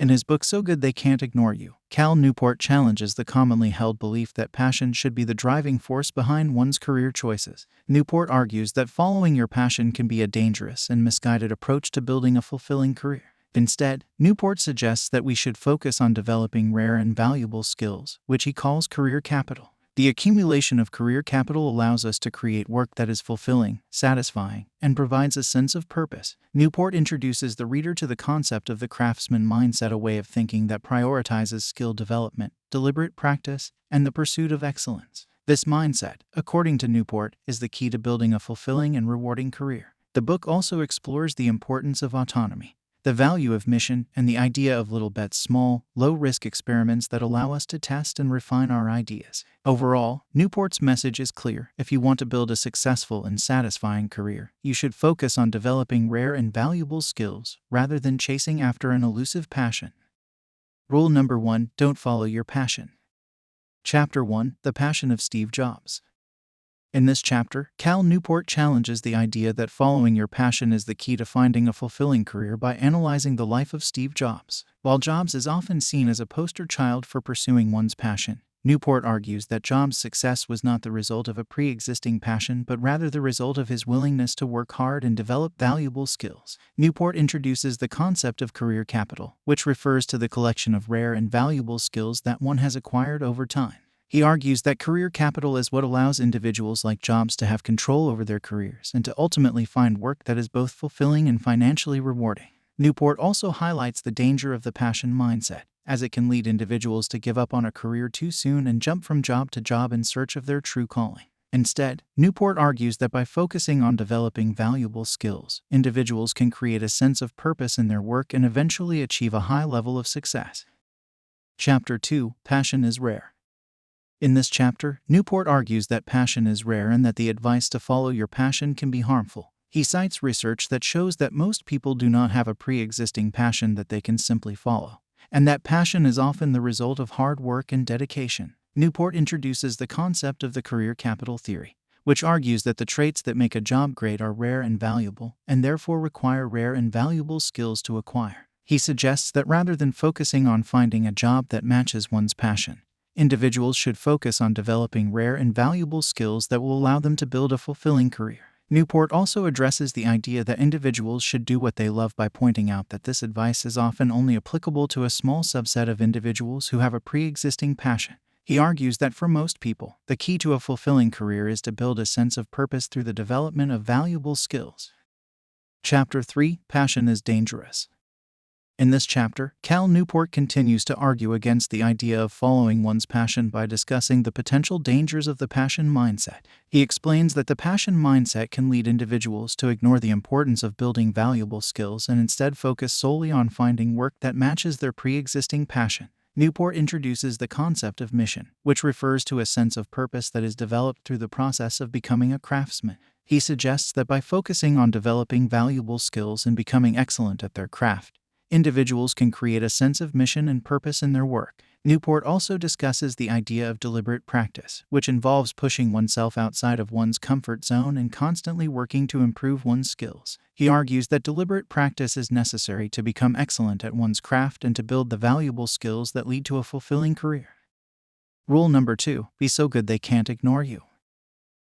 In his book So Good They Can't Ignore You, Cal Newport challenges the commonly held belief that passion should be the driving force behind one's career choices. Newport argues that following your passion can be a dangerous and misguided approach to building a fulfilling career. Instead, Newport suggests that we should focus on developing rare and valuable skills, which he calls career capital. The accumulation of career capital allows us to create work that is fulfilling, satisfying, and provides a sense of purpose. Newport introduces the reader to the concept of the craftsman mindset, a way of thinking that prioritizes skill development, deliberate practice, and the pursuit of excellence. This mindset, according to Newport, is the key to building a fulfilling and rewarding career. The book also explores the importance of autonomy, the value of mission, and the idea of little bets, small, low-risk experiments that allow us to test and refine our ideas. Overall, Newport's message is clear. If you want to build a successful and satisfying career, you should focus on developing rare and valuable skills rather than chasing after an elusive passion. Rule number 1: don't follow your passion. Chapter 1: The Passion of Steve Jobs. In this chapter, Cal Newport challenges the idea that following your passion is the key to finding a fulfilling career by analyzing the life of Steve Jobs. While Jobs is often seen as a poster child for pursuing one's passion, Newport argues that Jobs' success was not the result of a pre-existing passion but rather the result of his willingness to work hard and develop valuable skills. Newport introduces the concept of career capital, which refers to the collection of rare and valuable skills that one has acquired over time. He argues that career capital is what allows individuals like Jobs to have control over their careers and to ultimately find work that is both fulfilling and financially rewarding. Newport also highlights the danger of the passion mindset, as it can lead individuals to give up on a career too soon and jump from job to job in search of their true calling. Instead, Newport argues that by focusing on developing valuable skills, individuals can create a sense of purpose in their work and eventually achieve a high level of success. Chapter 2: Passion is Rare. In this chapter, Newport argues that passion is rare and that the advice to follow your passion can be harmful. He cites research that shows that most people do not have a pre-existing passion that they can simply follow, and that passion is often the result of hard work and dedication. Newport introduces the concept of the career capital theory, which argues that the traits that make a job great are rare and valuable, and therefore require rare and valuable skills to acquire. He suggests that rather than focusing on finding a job that matches one's passion, individuals should focus on developing rare and valuable skills that will allow them to build a fulfilling career. Newport also addresses the idea that individuals should do what they love by pointing out that this advice is often only applicable to a small subset of individuals who have a pre-existing passion. He argues that for most people, the key to a fulfilling career is to build a sense of purpose through the development of valuable skills. Chapter 3: Passion is Dangerous. In this chapter, Cal Newport continues to argue against the idea of following one's passion by discussing the potential dangers of the passion mindset. He explains that the passion mindset can lead individuals to ignore the importance of building valuable skills and instead focus solely on finding work that matches their pre-existing passion. Newport introduces the concept of mission, which refers to a sense of purpose that is developed through the process of becoming a craftsman. He suggests that by focusing on developing valuable skills and becoming excellent at their craft, individuals can create a sense of mission and purpose in their work. Newport also discusses the idea of deliberate practice, which involves pushing oneself outside of one's comfort zone and constantly working to improve one's skills. He argues that deliberate practice is necessary to become excellent at one's craft and to build the valuable skills that lead to a fulfilling career. Rule number 2: be so good they can't ignore you.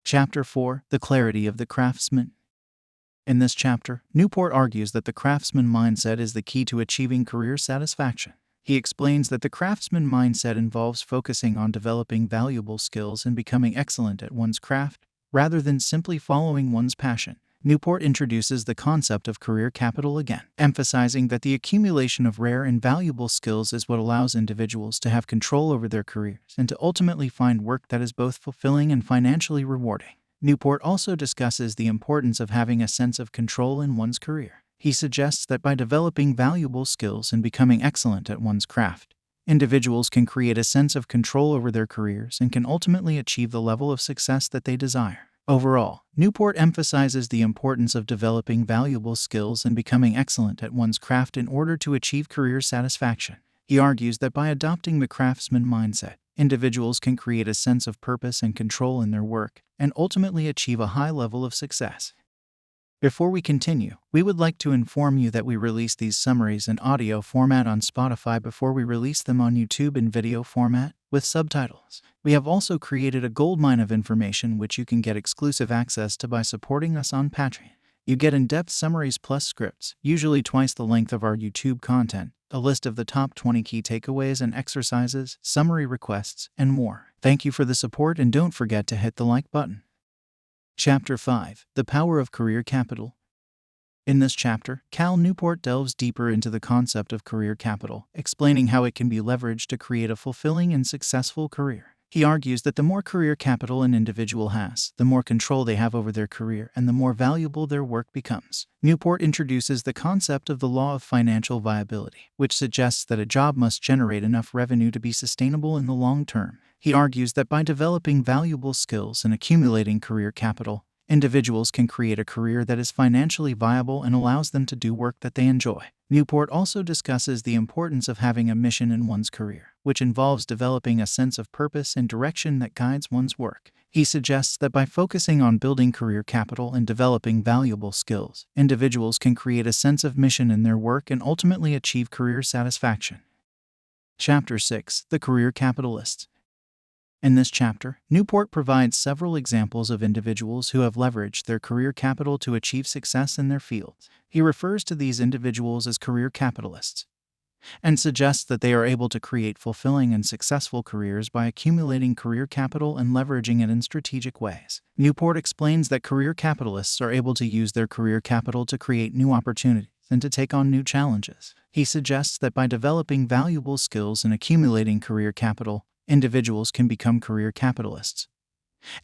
Chapter 4: The Clarity of the Craftsman. In this chapter, Newport argues that the craftsman mindset is the key to achieving career satisfaction. He explains that the craftsman mindset involves focusing on developing valuable skills and becoming excellent at one's craft, rather than simply following one's passion. Newport introduces the concept of career capital again, emphasizing that the accumulation of rare and valuable skills is what allows individuals to have control over their careers and to ultimately find work that is both fulfilling and financially rewarding. Newport also discusses the importance of having a sense of control in one's career. He suggests that by developing valuable skills and becoming excellent at one's craft, individuals can create a sense of control over their careers and can ultimately achieve the level of success that they desire. Overall, Newport emphasizes the importance of developing valuable skills and becoming excellent at one's craft in order to achieve career satisfaction. He argues that by adopting the craftsman mindset, individuals can create a sense of purpose and control in their work and ultimately achieve a high level of success. Before we continue, we would like to inform you that we release these summaries in audio format on Spotify before we release them on YouTube in video format with subtitles. We have also created a goldmine of information which you can get exclusive access to by supporting us on Patreon. You get in-depth summaries plus scripts, usually twice the length of our YouTube content, a list of the top 20 key takeaways and exercises, summary requests, and more. Thank you for the support and don't forget to hit the like button. Chapter 5: The Power of Career Capital. In this chapter, Cal Newport delves deeper into the concept of career capital, explaining how it can be leveraged to create a fulfilling and successful career. He argues that the more career capital an individual has, the more control they have over their career and the more valuable their work becomes. Newport introduces the concept of the law of financial viability, which suggests that a job must generate enough revenue to be sustainable in the long term. He argues that by developing valuable skills and accumulating career capital, individuals can create a career that is financially viable and allows them to do work that they enjoy. Newport also discusses the importance of having a mission in one's career, which involves developing a sense of purpose and direction that guides one's work. He suggests that by focusing on building career capital and developing valuable skills, individuals can create a sense of mission in their work and ultimately achieve career satisfaction. Chapter 6: The Career Capitalists. In this chapter, Newport provides several examples of individuals who have leveraged their career capital to achieve success in their fields. He refers to these individuals as career capitalists and suggests that they are able to create fulfilling and successful careers by accumulating career capital and leveraging it in strategic ways. Newport explains that career capitalists are able to use their career capital to create new opportunities and to take on new challenges. He suggests that by developing valuable skills and accumulating career capital, individuals can become career capitalists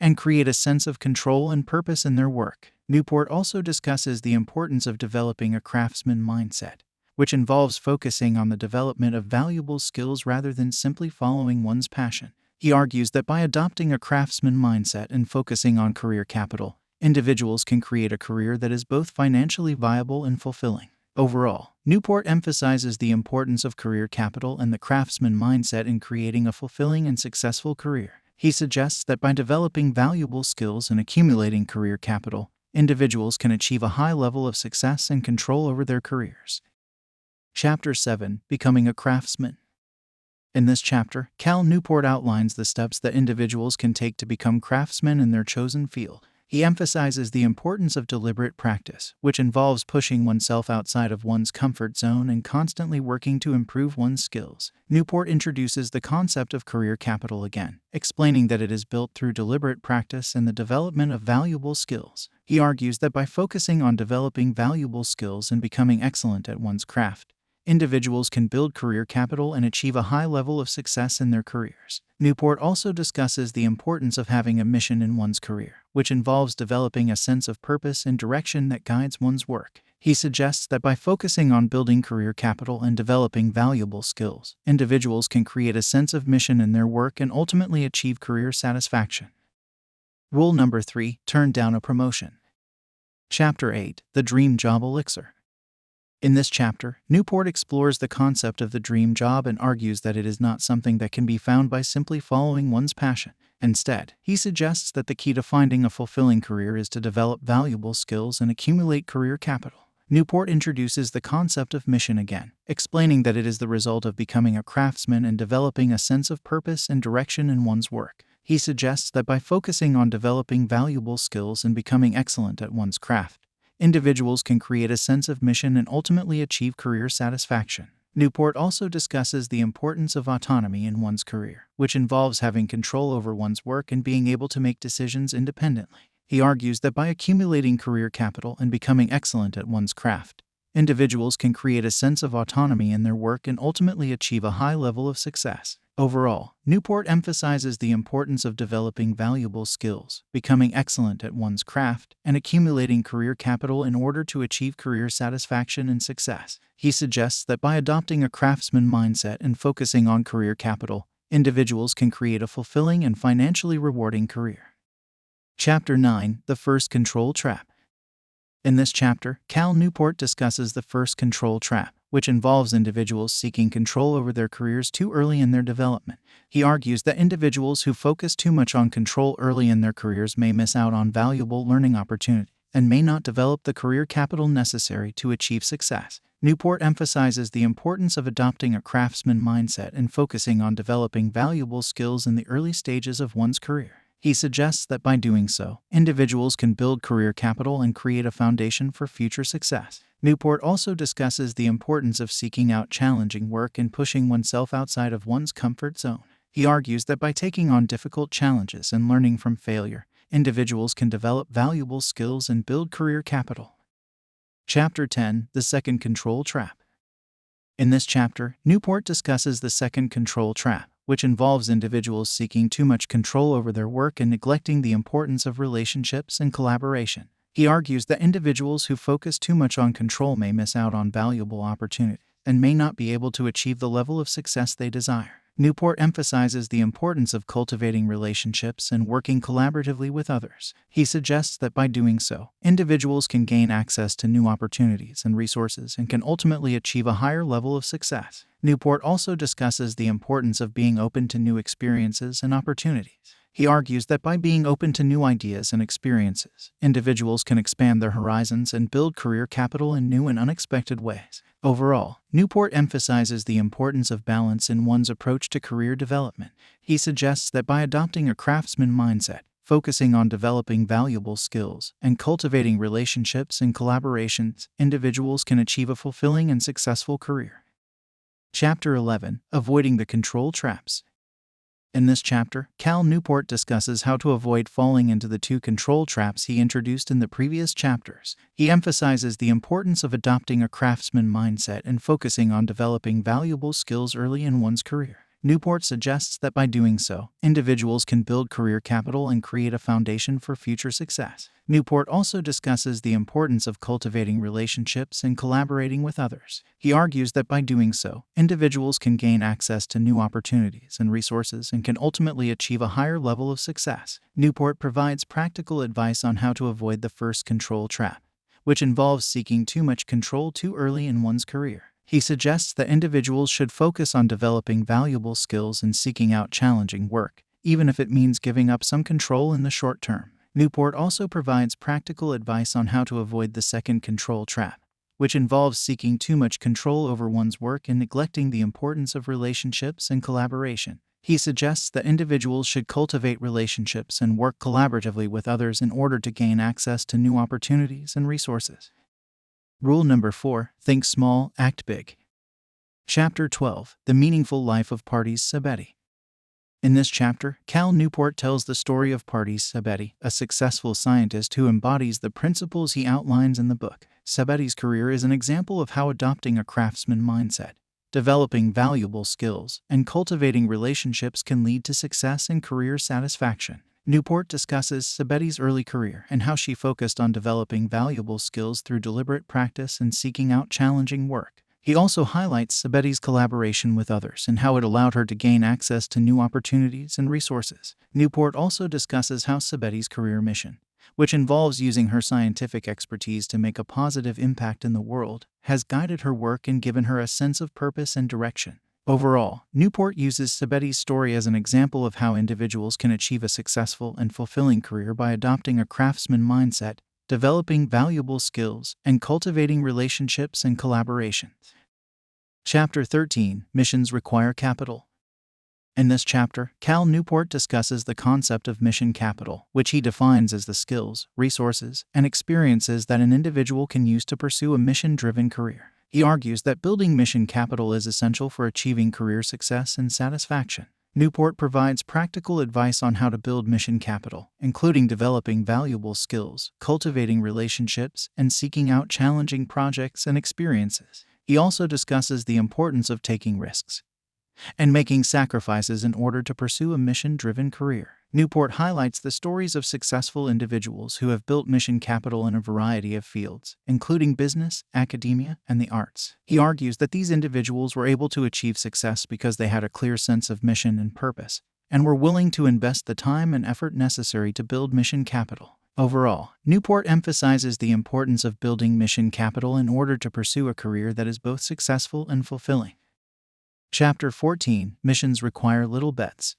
and create a sense of control and purpose in their work. Newport also discusses the importance of developing a craftsman mindset, which involves focusing on the development of valuable skills rather than simply following one's passion. He argues that by adopting a craftsman mindset and focusing on career capital, individuals can create a career that is both financially viable and fulfilling. Overall, Newport emphasizes the importance of career capital and the craftsman mindset in creating a fulfilling and successful career. He suggests that by developing valuable skills and accumulating career capital, individuals can achieve a high level of success and control over their careers. Chapter 7: Becoming a Craftsman. In this chapter, Cal Newport outlines the steps that individuals can take to become craftsmen in their chosen field. He emphasizes the importance of deliberate practice, which involves pushing oneself outside of one's comfort zone and constantly working to improve one's skills. Newport introduces the concept of career capital again, explaining that it is built through deliberate practice and the development of valuable skills. He argues that by focusing on developing valuable skills and becoming excellent at one's craft, individuals can build career capital and achieve a high level of success in their careers. Newport also discusses the importance of having a mission in one's career, which involves developing a sense of purpose and direction that guides one's work. He suggests that by focusing on building career capital and developing valuable skills, individuals can create a sense of mission in their work and ultimately achieve career satisfaction. Rule number 3: Turn down a promotion. Chapter 8: The Dream Job Elixir. In this chapter, Newport explores the concept of the dream job and argues that it is not something that can be found by simply following one's passion. Instead, he suggests that the key to finding a fulfilling career is to develop valuable skills and accumulate career capital. Newport introduces the concept of mission again, explaining that it is the result of becoming a craftsman and developing a sense of purpose and direction in one's work. He suggests that by focusing on developing valuable skills and becoming excellent at one's craft, individuals can create a sense of mission and ultimately achieve career satisfaction. Newport also discusses the importance of autonomy in one's career, which involves having control over one's work and being able to make decisions independently. He argues that by accumulating career capital and becoming excellent at one's craft, individuals can create a sense of autonomy in their work and ultimately achieve a high level of success. Overall, Newport emphasizes the importance of developing valuable skills, becoming excellent at one's craft, and accumulating career capital in order to achieve career satisfaction and success. He suggests that by adopting a craftsman mindset and focusing on career capital, individuals can create a fulfilling and financially rewarding career. Chapter 9: The First Control Trap. In this chapter, Cal Newport discusses the first control trap, which involves individuals seeking control over their careers too early in their development. He argues that individuals who focus too much on control early in their careers may miss out on valuable learning opportunities and may not develop the career capital necessary to achieve success. Newport emphasizes the importance of adopting a craftsman mindset and focusing on developing valuable skills in the early stages of one's career. He suggests that by doing so, individuals can build career capital and create a foundation for future success. Newport also discusses the importance of seeking out challenging work and pushing oneself outside of one's comfort zone. He argues that by taking on difficult challenges and learning from failure, individuals can develop valuable skills and build career capital. Chapter 10: The Second Control Trap. In this chapter, Newport discusses the second control trap, which involves individuals seeking too much control over their work and neglecting the importance of relationships and collaboration. He argues that individuals who focus too much on control may miss out on valuable opportunities and may not be able to achieve the level of success they desire. Newport emphasizes the importance of cultivating relationships and working collaboratively with others. He suggests that by doing so, individuals can gain access to new opportunities and resources and can ultimately achieve a higher level of success. Newport also discusses the importance of being open to new experiences and opportunities. He argues that by being open to new ideas and experiences, individuals can expand their horizons and build career capital in new and unexpected ways. Overall, Newport emphasizes the importance of balance in one's approach to career development. He suggests that by adopting a craftsman mindset, focusing on developing valuable skills, and cultivating relationships and collaborations, individuals can achieve a fulfilling and successful career. Chapter 11: Avoiding the Control Traps. In this chapter, Cal Newport discusses how to avoid falling into the two control traps he introduced in the previous chapters. He emphasizes the importance of adopting a craftsman mindset and focusing on developing valuable skills early in one's career. Newport suggests that by doing so, individuals can build career capital and create a foundation for future success. Newport also discusses the importance of cultivating relationships and collaborating with others. He argues that by doing so, individuals can gain access to new opportunities and resources and can ultimately achieve a higher level of success. Newport provides practical advice on how to avoid the first control trap, which involves seeking too much control too early in one's career. He suggests that individuals should focus on developing valuable skills and seeking out challenging work, even if it means giving up some control in the short term. Newport also provides practical advice on how to avoid the second control trap, which involves seeking too much control over one's work and neglecting the importance of relationships and collaboration. He suggests that individuals should cultivate relationships and work collaboratively with others in order to gain access to new opportunities and resources. Rule number 4: Think small, act big. Chapter 12: The Meaningful Life of Pardis Sabeti. In this chapter, Cal Newport tells the story of Pardis Sabeti, a successful scientist who embodies the principles he outlines in the book. Sabeti's career is an example of how adopting a craftsman mindset, developing valuable skills, and cultivating relationships can lead to success and career satisfaction. Newport discusses Sabeti's early career and how she focused on developing valuable skills through deliberate practice and seeking out challenging work. He also highlights Sabeti's collaboration with others and how it allowed her to gain access to new opportunities and resources. Newport also discusses how Sabeti's career mission, which involves using her scientific expertise to make a positive impact in the world, has guided her work and given her a sense of purpose and direction. Overall, Newport uses Sabeti's story as an example of how individuals can achieve a successful and fulfilling career by adopting a craftsman mindset, developing valuable skills, and cultivating relationships and collaborations. Chapter 13: Missions Require Capital. In this chapter, Cal Newport discusses the concept of mission capital, which he defines as the skills, resources, and experiences that an individual can use to pursue a mission-driven career. He argues that building mission capital is essential for achieving career success and satisfaction. Newport provides practical advice on how to build mission capital, including developing valuable skills, cultivating relationships, and seeking out challenging projects and experiences. He also discusses the importance of taking risks and making sacrifices in order to pursue a mission-driven career. Newport highlights the stories of successful individuals who have built mission capital in a variety of fields, including business, academia, and the arts. He argues that these individuals were able to achieve success because they had a clear sense of mission and purpose, and were willing to invest the time and effort necessary to build mission capital. Overall, Newport emphasizes the importance of building mission capital in order to pursue a career that is both successful and fulfilling. Chapter 14: Missions Require Little Bets.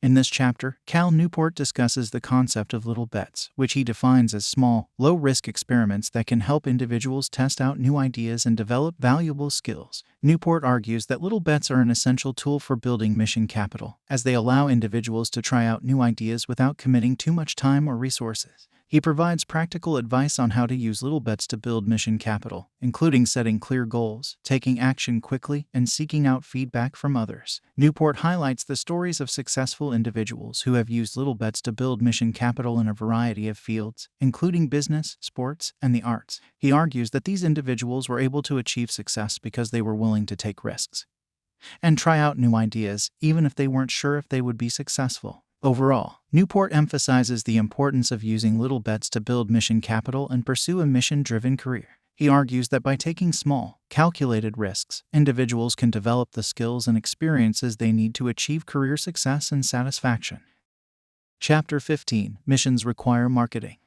In this chapter, Cal Newport discusses the concept of little bets, which he defines as small, low-risk experiments that can help individuals test out new ideas and develop valuable skills. Newport argues that little bets are an essential tool for building mission capital, as they allow individuals to try out new ideas without committing too much time or resources. He provides practical advice on how to use little bets to build mission capital, including setting clear goals, taking action quickly, and seeking out feedback from others. Newport highlights the stories of successful individuals who have used little bets to build mission capital in a variety of fields, including business, sports, and the arts. He argues that these individuals were able to achieve success because they were willing to take risks and try out new ideas, even if they weren't sure if they would be successful. Overall, Newport emphasizes the importance of using little bets to build mission capital and pursue a mission-driven career. He argues that by taking small, calculated risks, individuals can develop the skills and experiences they need to achieve career success and satisfaction. Chapter 15: Missions Require Marketing.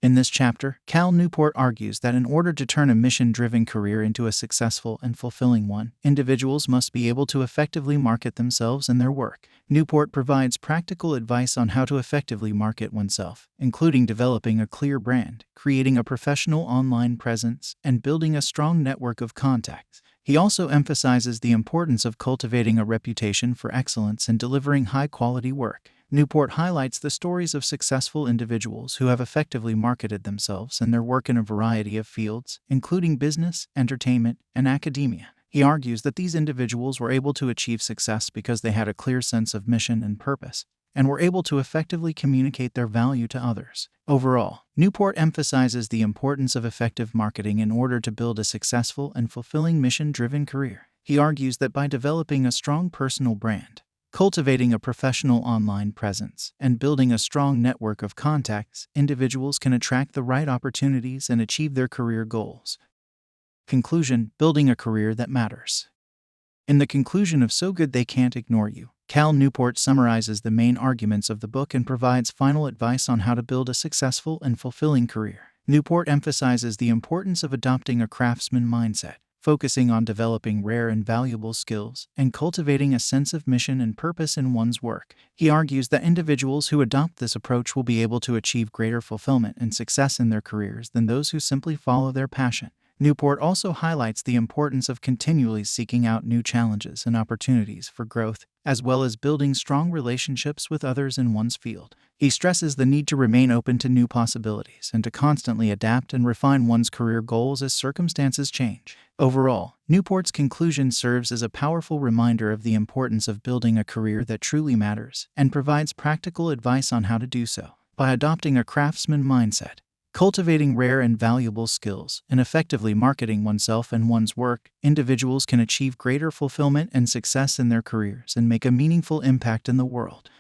In this chapter, Cal Newport argues that in order to turn a mission-driven career into a successful and fulfilling one, individuals must be able to effectively market themselves and their work. Newport provides practical advice on how to effectively market oneself, including developing a clear brand, creating a professional online presence, and building a strong network of contacts. He also emphasizes the importance of cultivating a reputation for excellence and delivering high-quality work. Newport highlights the stories of successful individuals who have effectively marketed themselves and their work in a variety of fields, including business, entertainment, and academia. He argues that these individuals were able to achieve success because they had a clear sense of mission and purpose, and were able to effectively communicate their value to others. Overall, Newport emphasizes the importance of effective marketing in order to build a successful and fulfilling mission-driven career. He argues that by developing a strong personal brand, cultivating a professional online presence, and building a strong network of contacts, individuals can attract the right opportunities and achieve their career goals. Conclusion: building a career that matters. In the conclusion of So Good They Can't Ignore You, Cal Newport summarizes the main arguments of the book and provides final advice on how to build a successful and fulfilling career. Newport emphasizes the importance of adopting a craftsman mindset, focusing on developing rare and valuable skills, and cultivating a sense of mission and purpose in one's work. He argues that individuals who adopt this approach will be able to achieve greater fulfillment and success in their careers than those who simply follow their passion. Newport also highlights the importance of continually seeking out new challenges and opportunities for growth, as well as building strong relationships with others in one's field. He stresses the need to remain open to new possibilities and to constantly adapt and refine one's career goals as circumstances change. Overall, Newport's conclusion serves as a powerful reminder of the importance of building a career that truly matters and provides practical advice on how to do so. By adopting a craftsman mindset, cultivating rare and valuable skills, and effectively marketing oneself and one's work, individuals can achieve greater fulfillment and success in their careers and make a meaningful impact in the world.